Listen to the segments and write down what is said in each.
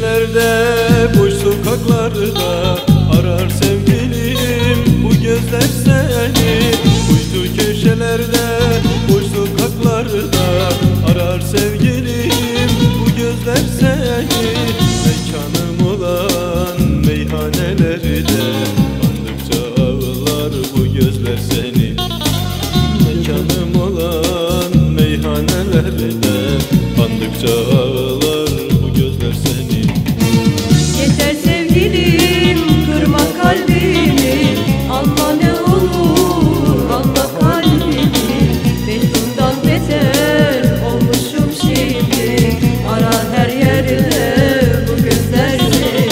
köşelerde, boş sokaklarda arar sevgilim bu gözler seni. Uçtu köşelerde, boş sokaklarda arar sevgilim bu gözler seni. Mekanım olan meyhanelerde andıkça ağlar bu gözler seni. Mekanım olan meyhanelerde andıkça ağlar bu gözler seni. Yeter sevgilim, kırma kalbimi, anla ne olur, anla kalbimi. Mecnun'dan beter olmuşum şimdi, arar her yerde bu gözler seni.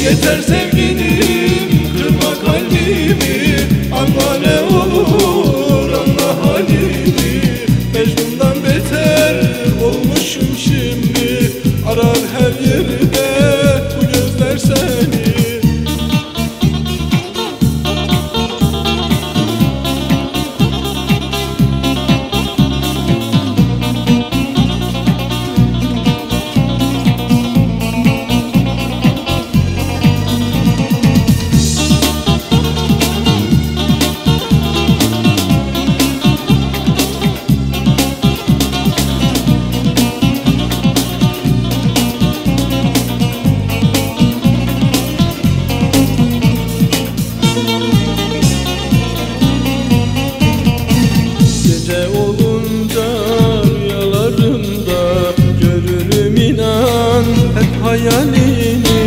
Yeter sevgilim, kırma kalbimi, anla ne olur, anla halimi. Mecnun'dan beter olmuşum şimdi, arar her yerde bu gözler seni. Gece olunca rüyalarımda görürüm inan hep hayalini.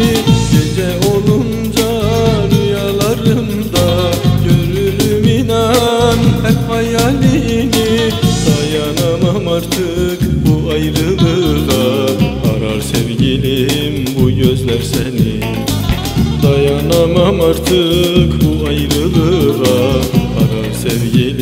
Gece olunca rüyalarımda görürüm inan hep hayalini. Dayanamam artık bu ayrılığa, arar sevgilim bu gözler seni. Dayanamam artık bu ayrılığa, arar sevgilim